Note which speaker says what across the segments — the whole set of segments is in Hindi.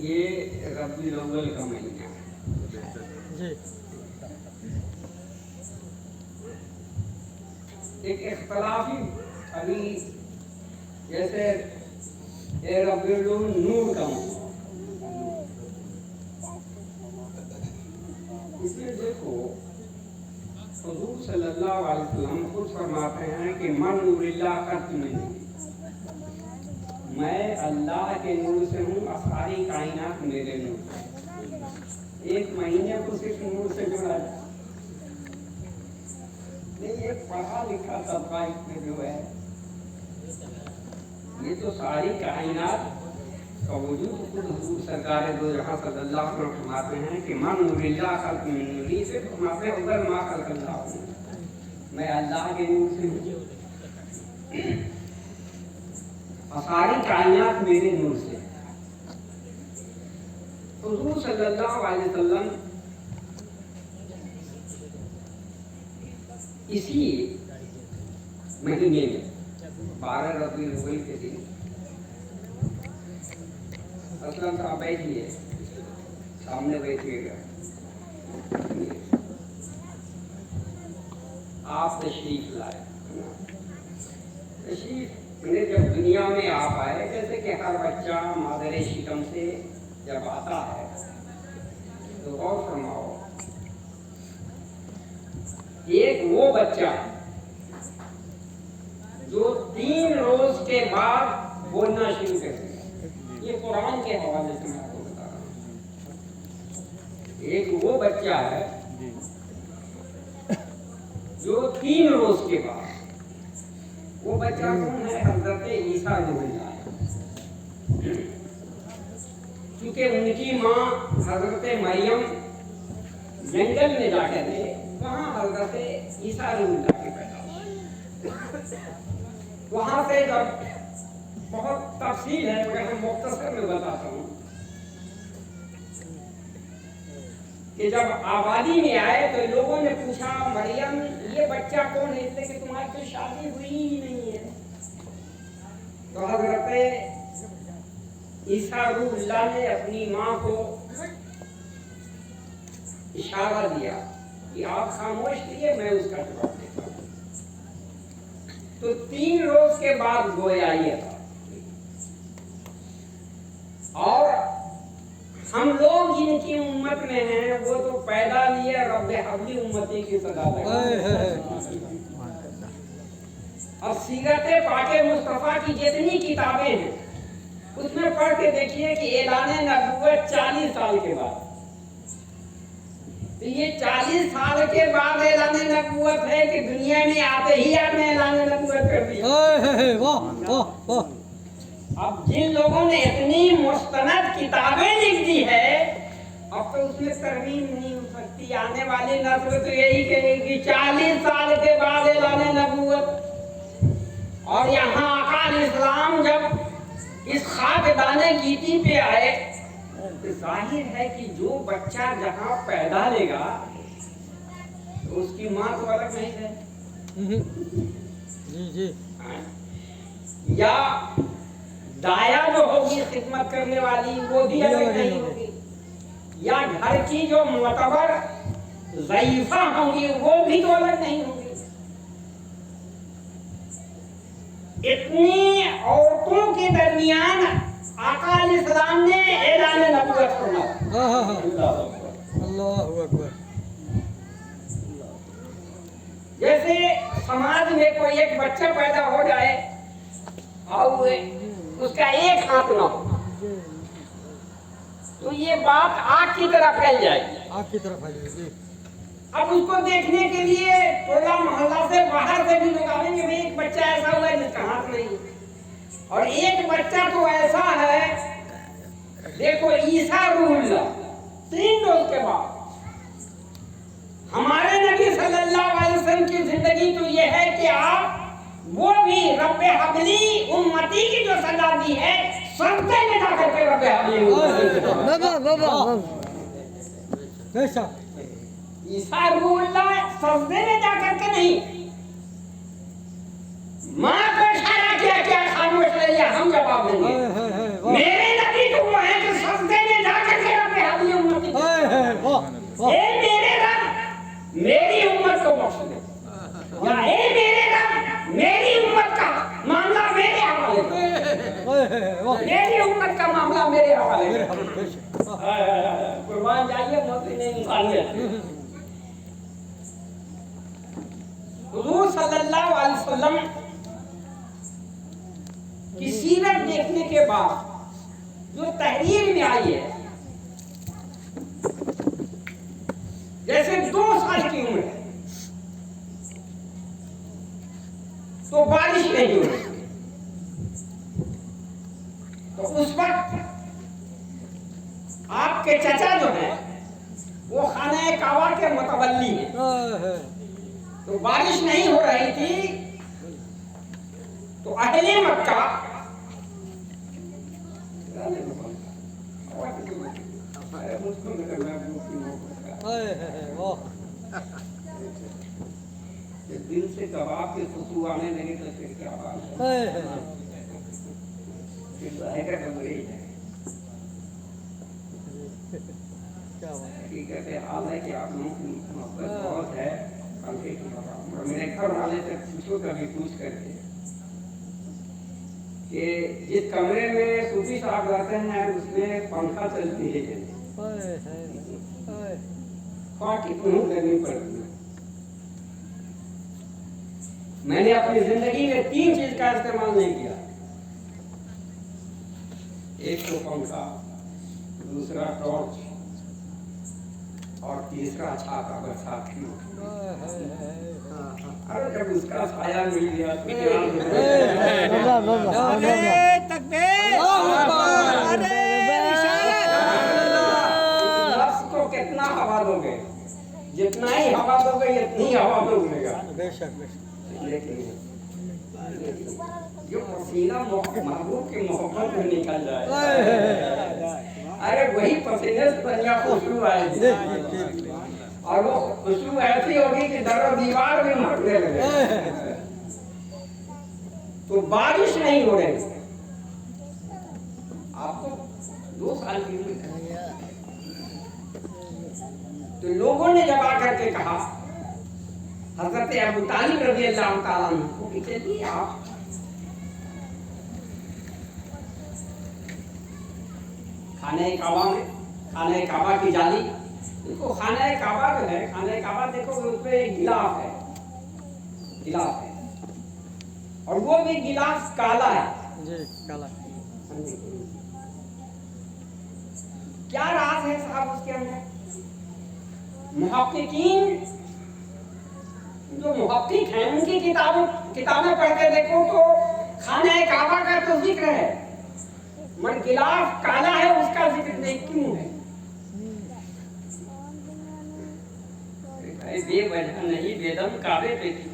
Speaker 1: ये रबीउल अव्वल का महीना है। एक इख्तलाफी अभी जैसे रबीउल नूर का महीना, इसमें देखो हुजूर सल्लल्लाहु अलैहि वसल्लम खुद फरमाते हैं कि मन नूरिल्लाह खत्म नहीं, मैं अल्लाह के नूर से हूँ और सारी कायनात मेरे नूर से। एक महीने को सिर्फ नूर से जोड़ा जाए नहीं, एक पढ़ा लिखा तबका इसमें जो है, ये तो सारी कायनात का वजूद खुद हुजूर सरकार दो जहाँ सल्लल्लाहु अलैहि वसल्लम फरमाते हैं कि मन नूरिल्लाह खल्क़ मिन नूरी, से फरमाते हैं उधर मा खल्क़ल्लाह, मैं अल्लाह के नूर से हूँ और सारी कायनात मेरे नूर से। हुजूर सल्लल्लाहु अलैहि वसल्लम इसी महीने में 12 रबीउल अव्वल के दिन, असलम साहब बैठिए, सामने बैठिएगा, आप तशरीफ लाए। तशरीफ मैंने जब दुनिया में आप आए, जैसे कि हर बच्चा मादरे शिकम से जब आता है तो गौर फरमाओ, एक वो बच्चा जो 3 रोज के बाद बोलना शुरू करेगा, ये कुरान के हवाले से मैं आपको बता रहा हूँ। एक वो बच्चा है जो 3 रोज के बाद, वो बच्चा कौन है? हज़रत ईसा अलैहिस्सलाम। क्योंकि उनकी माँ हज़रत मरियम जंगल में जाकर थे, वहाँ हज़रत ईसा अलैहिस्सलाम के पैदा हुए। वहाँ से जब बहुत तफसील है, मगर मैं मुख्तसर में बताता हूँ कि जब आबादी में आए तो लोगों ने पूछा, मरियम ये बच्चा कौन है? इसलिए कि तुम्हारी तो शादी हुई ही नहीं है। तो हज़रत ईसा रूहुल्लाह ने अपनी माँ को इशारा दिया कि आप खामोश रहिए, मैं उसका जवाब देता हूँ। तो 3 रोज के बाद गोया ये था। और हम लोग जिनकी उम्मत में हैं वो तो पैदा लिए रब्बे हबली उम्मती की सदा और सीरत पाके मुस्तफा की जितनी किताबें हैं उसमें पढ़ के देखिए कि ऐलान नबूवत 40 साल के बाद, तो ये 40 साल के बाद ऐलान नबूवत है कि दुनिया में आते ही आपने ऐलान नबूवत कर दिया। अब जिन लोगों ने इतनी मुस्तनद किताबें लिख दी है, अब तो उसमें तरमीम नहीं हो सकती। आने वाली नस्ल तो यही कहेगी 40 साल के बाद ऐलान नबूवत। और यहाँ आका इस्लाम जब इस खाकदाने गीती पे आए तो जाहिर है कि जो बच्चा जहाँ पैदा लेगा तो उसकी माँ तो अलग नहीं है जी। या दाया जो होगी खिदमत करने वाली वो भी अलग नहीं होगी, या घर की जो मुतबर ज़ईफ़ा होंगी वो भी तो अलग नहीं होंगी। इतनी औरतों के दरमियान आका अलैहिस्सलाम ने ऐलान नबूवत फरमाया। अल्लाहु अकबर। जैसे समाज में कोई एक बच्चा पैदा हो जाए और उसका एक हाथ ना हो तो ये बात आग की तरह फैल जाएगी, आग की तरह फैल जाएगी। अब उसको देखने के लिए टोला मोहल्ला से बाहर से भी लोग आएंगे, भाई एक बच्चा ऐसा हुआ है जिसका हाथ नहीं, और एक बच्चा तो ऐसा है, देखो ईसा रूहुल्लाह 3 रोज के बाद। हमारे नबी सल्लल्लाहु अलैहि वसल्लम की जिंदगी तो ये है कि आप वो भी रब्बे हबली उम्मती की जो सजा दी है, सजदे में जाकर के रब्बे हबली ईसा रूहुल्लाह सजदे में जाकर के नहीं, माँ को इशारा किया, क्या खामोश रहिए, हम जवाब देंगे। मेरे नबी तो वो है कि सजदे मेरी उम्मत का मामला मेरे हवाले कुर्बान जाइए, मोती नहीं मानिए। हुजूर सल्लल्लाहु अलैहि वसल्लम की सीरत देखने के बाद जो तहरीर में आई है, जैसे 2 साल की उम्र है तो बारिश नहीं हो रही, तो उस वक्त आपके चचा जो है वो खाने काबा के मुतवल्ली है, तो बारिश नहीं हो रही थी, तो अहले मक्का दिल से कबाब के खुशबू आने लगे तो फिर क्या बात है, हकीकत हाल है कि आप लोगों की मोहब्बत बहुत है। और मेरे घर वाले से पूछो, कभी पूछ करके कि जिस कमरे में सूफी साहब रहते हैं उसमें पंखा चलती है कितनी गर्मी पड़ती है। मैंने अपनी जिंदगी में 3 चीज का इस्तेमाल नहीं किया, एक तो पंखा, दूसरा टॉर्च और तीसरा छाता बरसात की। अरे जब उसका साया मिल गया तो कितना हवा दोगे, जितना ही हवा दोगे इतनी हवा में उड़ेगा। लेकिन जो पसीना महबूब की मोहब्बत में निकल जाए, अरे वही पसीने से बढ़िया खुशबू आएगी, और वो खुशबू ऐसी होगी कि दर दीवार में मरने लगे। तो बारिश नहीं हो रही, आपको 2 साल की उम्र है, तो लोगों ने जब आकर के कहा, हज़रत अबू तालिब रज़ी अल्लाह ताला अन्हु को चलिए आप खाने काबा में, खाने काबा की जाली देखो, खाने काबा जो है, खाने काबा देखो उस पे एक गिलाफ है, गिलाफ है, और वो भी गिलाफ काला है जी, काला। क्या राज है साहब उसके अंदर? मुहक्किकीन जो मुहक्किक हैं उनकी किताबें पढ़ के देखो तो खाने काबा का तो जिक्र है, मगर गिलाफ काला है उसका जिक्र नहीं क्यों है? बेवजह नहीं, बेदम काबे पे थी।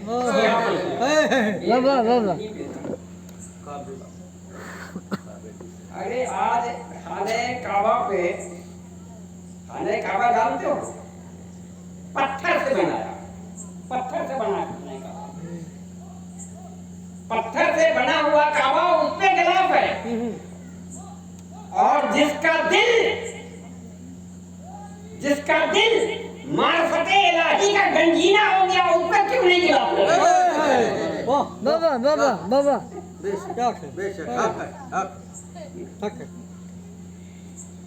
Speaker 1: अरे आज खाने काबा पे, खाने काबा जानते हो, पत्थर से बनाया, पत्थर से बना खाने काबा, पत्थर से बना हुआ काबा, उस पे गिलाफ है, और जिसका दिल मार्फते इलाही का गंजीना हो गया, उस पर क्यों नहीं गिलाफ? बाबा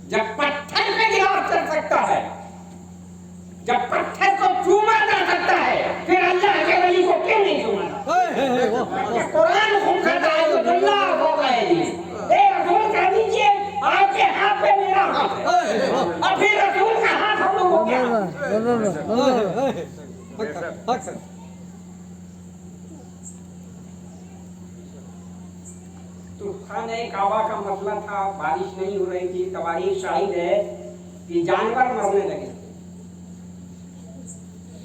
Speaker 1: जब पत्थर पे गिलाफ चल सकता है, जब पत्थर को चूमा जा सकता है, फिर अल्लाह के वली को क्यों नहीं चूमा? कुरान हुक्म करता है तो अल्लाह होगा जी, ए रसूल कह दीजिए आपके हाथ पे मेरा हाथ है, और फिर रसूल का हाथ हम लोगों को क्या? तो खाने काबा का मसला था, बारिश नहीं हो रही थी, तवारीख शाहिद है कि जानवर मरने लगे,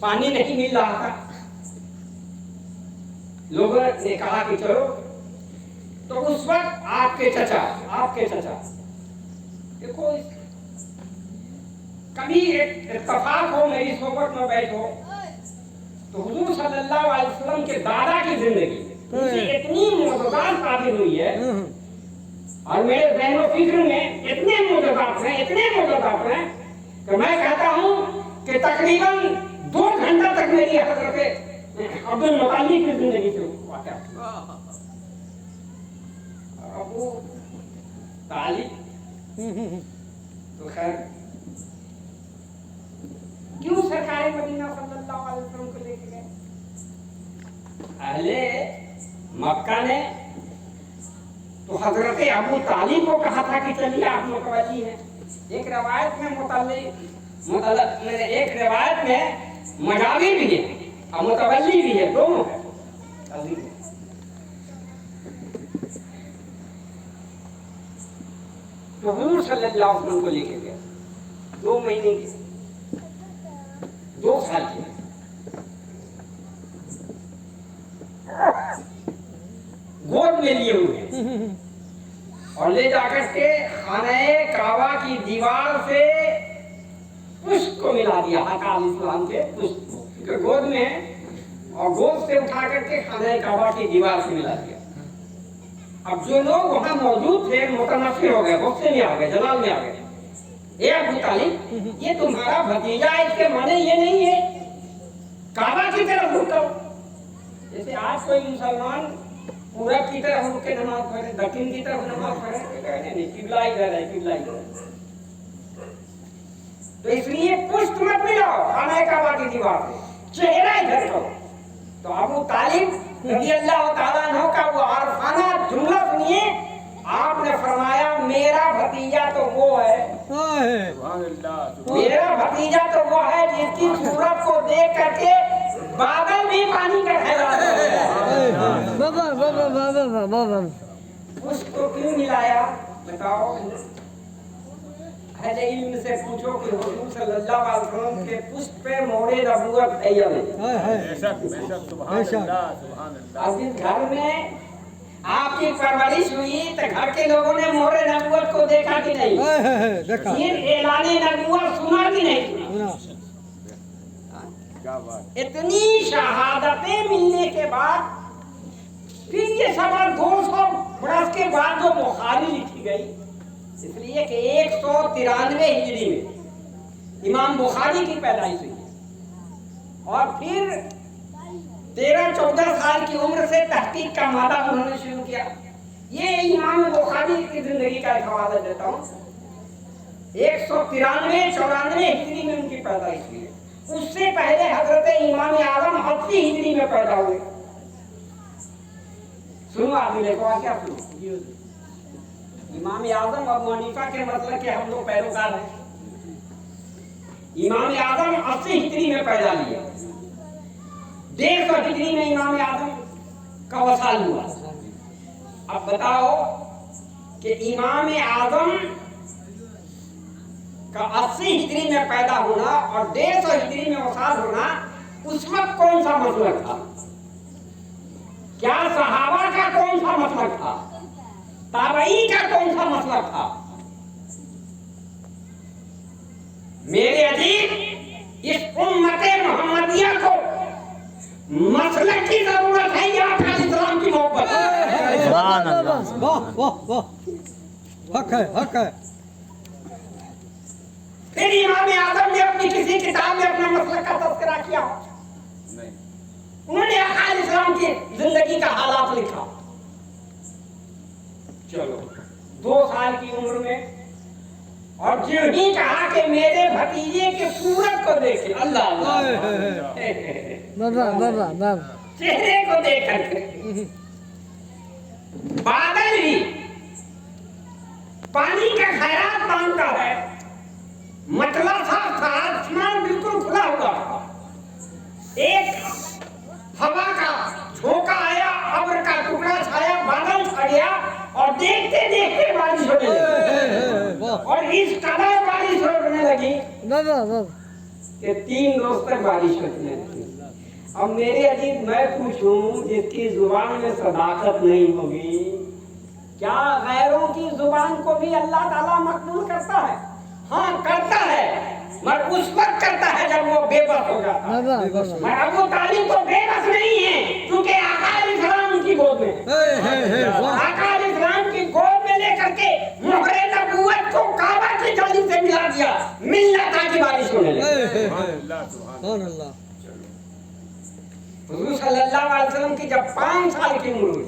Speaker 1: पानी नहीं मिल रहा था, लोगों ने कहा कि चलो, तो उस वक्त आपके चचा देखो, कभी एक इत्तेफाक हो, मेरी सोबत में बैठो तो हुजूर सल्लल्लाहु अलैहि वसल्लम के दादा की जिंदगी मुझे इतनी मोजज़ात साबित हुई है, और मेरे ज़हन व फिक्र में इतने मोजज़ात हैं कि मैं कहता हूँ कि तकरीबन 2 घंटा तक मेरी हज़रत अब्दुल मुत्तलिब की जिंदगी से वाक़या। अब वो तालिब तो खैर क्यों सरकार मदीना सल्लल्लाहु अलैहि वसल्लम को लेके गए? अहले मक्का ने तो हजरत अबू तालिब को कहा था कि चलिए आप मुतवल्ली हैं। एक रवायत में एक रिवायत में मजावी भी है और मुतवल्ली भी है, दोनों है। तो हुजूर सल्लल्लाहु अलैहि वसल्लम को लेके गए 2 महीने के 2 साल के गोद में लिए हुए और ले जाकर के खाने काबा की दीवार से पुष्प को मिला दिया, अकाल इस्लाम के पुष्प गोद में, और गोद से उठा करके खाने काबा की दीवार से मिला दिया। अब जो लोग वहां मौजूद थे मुतनफिर हो गए, गुस्से में आ गए, जलाल में आ गए। ए अबू तालिब, ये तुम्हारा भतीजा है, इसके माने ये नहीं है काबा की तरफ रुक करो। जैसे आज कोई मुसलमान पूरब की तरफ रुक के नमाज पढ़े, दक्षिण की तरफ नमाज पढ़े, नहीं किबला इधर है, किबला इधर है। तो इसलिए पुष्प मत मिलाओ खाने काबा की दीवार से, चेहरा इधर करो। तो अबू तालिब रज़ी अल्लाह ताला अन्हु का वो आरफाना जुमला सुनिए। आपने फरमाया मेरा भतीजा तो वो है, मेरा भतीजा तो वो है जिसकी सूरत को देख करके बादल भी पानी का ठहरा। उसको क्यों मिलाया बताओ? अहले इल्म से पूछो कि हुजूर सल्लल्लाहु अलैहि वसल्लम के पुष्प पे मोहरे नबूवत है या नहीं? बेशक बेशक, सुभान अल्लाह सुभान अल्लाह। अब इस घर में आपकी परवरिश हुई तो घर के लोगों ने मोहरे नबूवत को देखा कि नहीं? देखा। फिर ऐलाने नबूवत सुना कि नहीं सुना? क्या बात। इतनी शहादतें मिलने के बाद फिर ये सवाल 200 बरस के बाद जो बुखारी लिखी गई, इसलिए कि 193 हिजरी में इमाम बुखारी की पैदाइश हुई है और फिर 13-14 साल की उम्र से तहकीक का मादा उन्होंने शुरू किया। ये इमाम बुखारी की जिंदगी का एक हवाला देता हूँ। 193-94 हिजरी में उनकी पैदाइश हुई है। उससे पहले हजरत इमाम आजम 80 हिजरी में पैदा हुए। सुनो आदमी देखो क्या सुनो, इमाम आजम अबू हनीफा के मतलब के हम लोग पैरोकार हैं। इमाम आजम 80 हिजरी में पैदा लिया, 150 हिजरी में इमाम आजम का वसाल हुआ। अब बताओ कि इमाम आजम का 80 हिजरी में पैदा होना और 150 हिजरी में वसाल होना, उस वक्त कौन सा मसलक था? क्या सहाबा का कौन सा मसलक था? ताबई का कौन सा मसलक था? मेरे अजीज, इस उम्मते मोहम्मदिया को मसलक की जरूरत है या इस्लाम की मोहब्बत? सुभान अल्लाह, वाह वाह वाह, हक है हक है। फिर इमाम आजम ने अपनी किसी किताब में अपना मसलक का तज़किरा किया? नहीं। उन्होंने अकाल इस्लाम की जिंदगी का हालात लिखा। चलो 2 साल की उम्र में और जो ही कहा कि मेरे भतीजे के सूरत को देखे, अल्लाह चेहरे को देख करके बादल भी पानी का खैरात मांगता है, मतला साफ था, आसमान बिल्कुल खुला हुआ था। एक हवा का झोंका आया, अब्र का टुकड़ा छाया, बादल छा गया और देखते देखते बारिश होने लगी। और इस कदर बारिश होने लगी कि 3 रोज तक बारिश होने लगी। अब मेरे अजीज मैं पूछूं, जिसकी जुबान में सदाकत नहीं होगी, क्या गैरों की जुबान को भी अल्लाह ताला मकबूल करता है? हाँ करता है, मगर उस वक्त करता है जब वो बेबस हो जाता है। मगर अबू तालिब तो बेबस नहीं है, क्योंकि आकाल इस्लाम की गोद में, आकाल इस्लाम की गोद में लेकर के मोहरे नबूवत को काबा की जाली से मिला दिया, मिलना था कि बारिश होने लगी। हुजूर सल्लल्लाहु अलैहि वसल्लम की जब 5 साल की उम्र हुई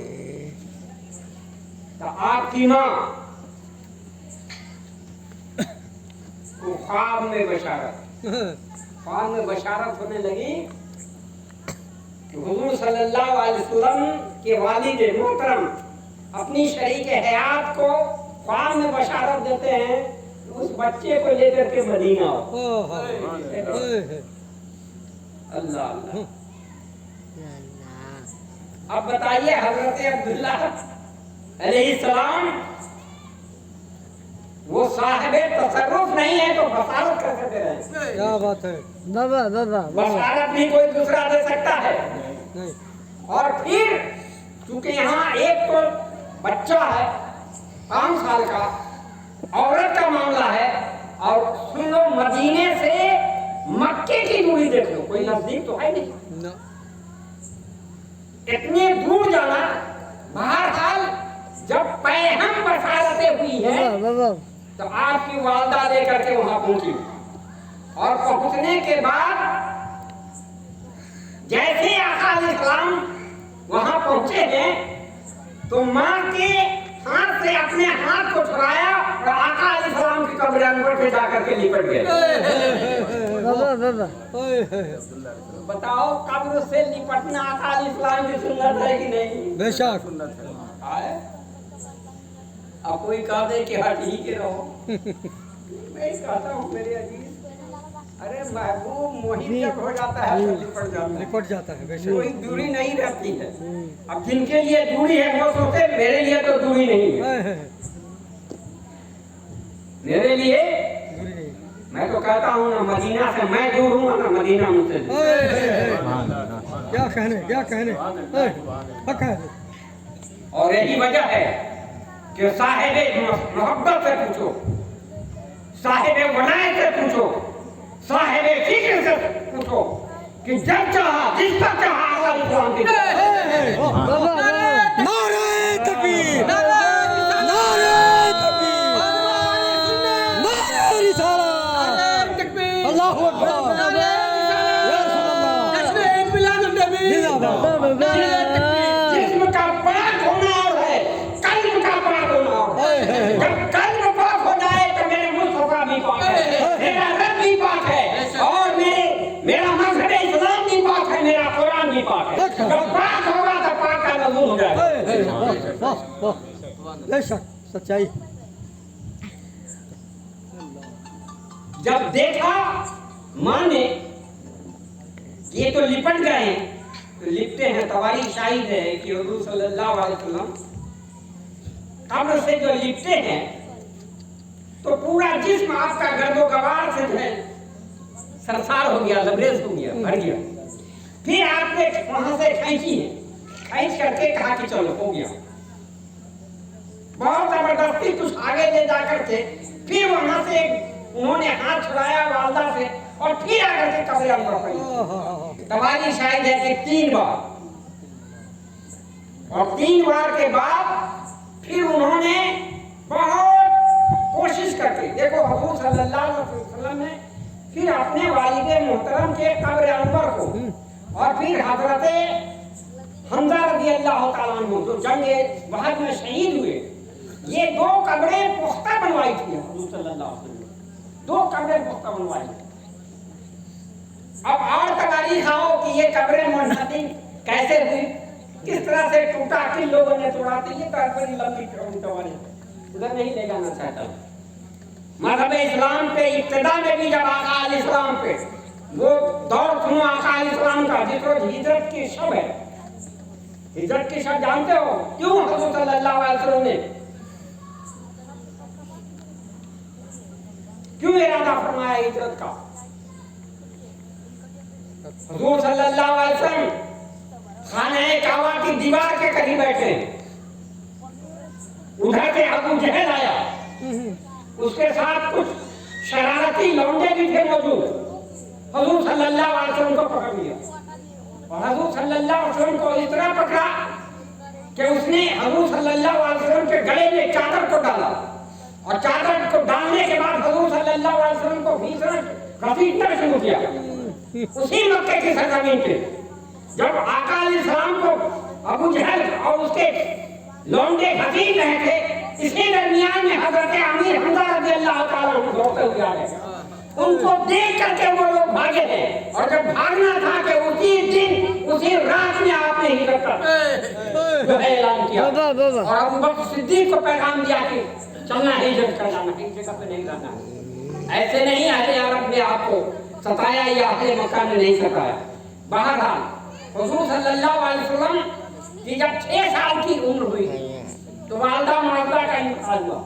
Speaker 1: तो आपकी माँ ख्वाब में बशारत, ख्वाब में बशारत होने लगी कि हुजूर सल्लल्लाहु अलैहि वसल्लम के वालिद मोहतरम अपनी शरीक हयात को ख्वाब में बशारत देते हैं, उस बच्चे को लेकर के मदीना आओ। अल्लाह अल्लाह। अब बताइए हजरत अब्दुल्ला अलैहिस्सलाम वो साहिबे तसर्रुफ नहीं है तो बशारत कैसे दे रहे हैं?
Speaker 2: क्या बात है बाबा बाबा,
Speaker 1: बशारत भी कोई दूसरा दे सकता है
Speaker 2: नहीं।
Speaker 1: और फिर क्योंकि यहाँ एक तो बच्चा है 5 साल का, औरत का मामला है, और सुन लो मदीने से मक्के की दूरी देख लो, कोई नजदीक तो है नहीं
Speaker 2: ना।
Speaker 1: इतने दूर जाना। बहरहाल जब पैहम बशारतें हुई है
Speaker 2: बाबा
Speaker 1: तो आपकी वालदा लेकर के वहां पहुंची, और पहुंचने के बाद जैसे आका अलैहिस्सलाम वहां पहुंचे हैं तो मां के हाथ से अपने हाथ को छुड़ाया और आका अलैहिस्सलाम की कब्र अनवर पे जाकर के लिपट गए।
Speaker 2: बाबा बाबा,
Speaker 1: बताओ कब्र से लिपटना आका अलैहिस्सलाम की सुन्नत है कि नहीं?
Speaker 2: बेशक।
Speaker 1: आए? अब कोई कह दे कि हट ही के रहो, मैं कहता हूँ मेरे अजीज, अरे महबूब मोहित जब हो जाता है तो लिपट जाता है,
Speaker 2: बेशक।
Speaker 1: कोई दूरी नहीं रहती है। अब जिनके लिए दूरी है वो सोचते मेरे लिए तो दूरी नहीं है, मेरे लिए
Speaker 2: दूरी नहीं।
Speaker 1: मैं तो कहता हूँ ना मदीना से मैं दूर हूँ ना मदीना मुझसे दूर।
Speaker 2: क्या कहने हक है।
Speaker 1: और यही वजह है कि साहिबे मोहब्बत से पूछो, साहिबे वनायत से पूछो, साहिबे फिक्र से पूछो कि जब चाहा जिस पर चाहा अल्लाह इस्लाम की
Speaker 2: नारे तकबीर, नारे तकबीर, नारे रिसालत, अल्लाहू अकबर, या रसूलल्लाह।
Speaker 1: जिस्म का पाक होना और है, कल्ब का पाक होना और है। जब कल्ब पाक हो जाए तो मेरे मुस्तफा भी पाक है, मेरा रब भी पाक है, और मेरा मजहब इस्लाम भी पाक है, मेरा कुरान भी पाक है। जब पाक होगा तो पाक का नजूर हो जाएगा।
Speaker 2: बेशक सच्चाई।
Speaker 1: जब देखा माँ ने ये तो लिपट गए, तो लिपटे हैं, तवारी शाहिद है कि हुजूर सल्लल्लाहु अलैहि वसल्लम कब्र से जो लिपटे हैं तो पूरा जिस्म आपका गर्दोगवार से जो है सरसार हो गया, लबरेज हो गया, भर गया। फिर आपने वहां से खींची है, खींच करके कहा कि चलो हो गया। बहुत जबरदस्ती कुछ आगे ले जाकर के फिर वहां से उन्होंने हाथ छुड़ाया वालदा से और फिर आकर के कब्र अंदर पड़ी। तवारी शायद है कि 3 बार, और 3 बार के बाद फिर उन्होंने बहुत कोशिश करके, देखो हुजूर सल्लल्लाहु अलैहि वसल्लम ने फिर अपने वालिद मोहतरम के कब्र अंदर को, और फिर हजरत हमजा रज़ी अल्लाह तआला अन्हु जो जंगे वहद में शहीद हुए, ये 2 कब्रें पुख्ता बनवाई थी हुजूर सल्लल्लाहु अलैहि वसल्लम, 2 कब्रें पुख्ता बनवाई। अब और तवारीख आओ कि ये कब्रें मुनहदिम कैसे हुई, किस तरह से टूटा, किन लोगों ने तोड़ा, तो ये बड़ी लंबी तवारीख उधर नहीं ले जाना चाहता। मज़हब इस्लाम पे इब्तिदा में भी जब आका अलैहिस्सलाम पे वो दौर सुनो आका अलैहिस्सलाम का, जिस रोज हिजरत की शब है, हिजरत की शब जानते हो क्यों हुजूर सल्लल्लाहु अलैहि वसल्लम ने क्यों इरादा फरमाया हिजरत का? हुजूर सल्लल्लाहु अलैहि वसल्लम खाने काबा की दीवार के करीब बैठे, उधर से अबू जहल आया, उसके साथ कुछ शरारती लौंडे भी थे मौजूद। हुजूर सल्लल्लाहु अलैहि वसल्लम को पकड़ लिया, और हुजूर सल्लल्लाहु अलैहि वसल्लम को इस तरह पकड़ा कि उसने हुजूर सल्लल्लाहु अलैहि वसल्लम के गले में चादर को डाला, और चादर को डालने के बाद हुजूर सल्लल्लाहु अलैहि वसल्लम को भीषण घसीटना शुरू किया। उसी मक्के की सरजमीन पे जब आका अलैहिस्सलाम को अबू जहल और उसके लौंडे घसीट रहे थे, इसी दरमियान में हजरत अमीर हमजा रज़ी अल्लाह तआला अन्हु दौड़ते हुए आ गए। उनको देख करके वो लोग भागे थे, और जब भागना था कि उसी दिन उसी रात में आपने हिजरत कर जो है ऐलान किया, और अबू बकर सिद्दीक को पैगाम दिया कि चलना है, हिजरत कर जाना, इस जगह पे नहीं रहना। ऐसे नहीं अहले अरब ने आपको सताया या अहले मक्का ने नहीं सताया। बहरहाल हुजूर सल्लल्लाहु अलैहि वसल्लम की जब 6 साल की उम्र हुई तो वालिदा मुअज़्ज़ा का इंतकाल हुआ।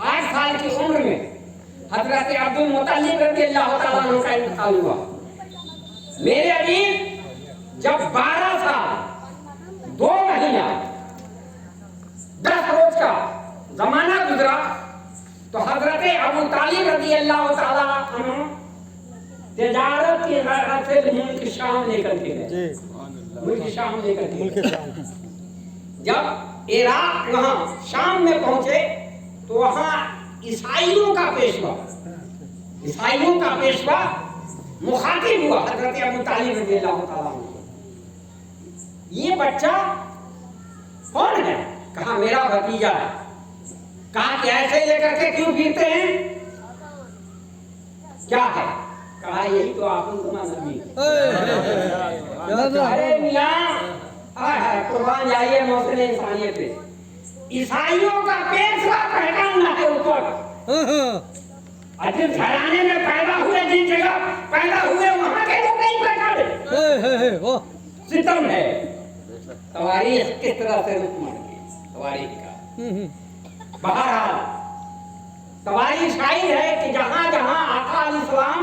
Speaker 1: 8 साल की उम्र में हजरत अब्दुल मुत्तलिब रज़ियल्लाहु ताला अन्हु का इंतकाल हुआ। मेरे अजीज जब 12 साल 2 महीना 10 रोज का जमाना गुजरा तो हजरत अबू तालिब रज़ियल्लाहु ताला अन्हु तिजारत की गरज से मुल्क शाम लेकर के गए, मुल्क शाम लेकर के गए। जब इराक वहां शाम में पहुंचे तो वहां ईसाइयों का पेशवा मुखातिब हुआ हजरत अबू तालिब रज़ियल्लाहु ताला अन्हु। ये बच्चा कौन है? कहा मेरा भतीजा है। कहा कि ऐसे लेकर के क्यों फिरते हैं, क्या है? कहा यही तो आप नबी। अरे मियां कुर्बान जाइए मौसम इंसानियत पे, ईसाइयों का पेशवा पहचानना है ऊपर। जिस घराने में पैदा हुए, जिस जगह पैदा हुए वहां के लोग नहीं पहचाने। सितम है। तवारीख किस तरह से रुकमान की तवारीख का। बहरहाल तवारीख शायद है कि जहां जहां आका अलैहिस्सलाम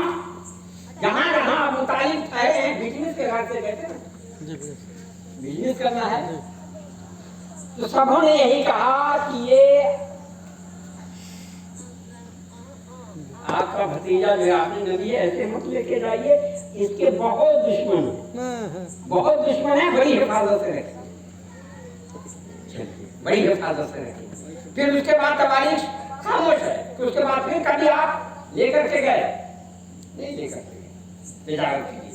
Speaker 1: जहां जहां अबू तालिब ठहरे हैं, बिजनेस के घर से कहते हैं बिजनेस करना है, तो सबों ने यही कहा कि ये आपका भतीजा जो आपने नबी है, ऐसे मत लेके जाइए, इसके बहुत दुश्मन है, बड़ी हिफाजत से रखें, बड़ी हिफाजत से रखें। फिर उसके बाद तवारीख खामोश है। तो उसके बाद फिर कभी आप लेकर के गए? नहीं लेकर के गए, तिजारत की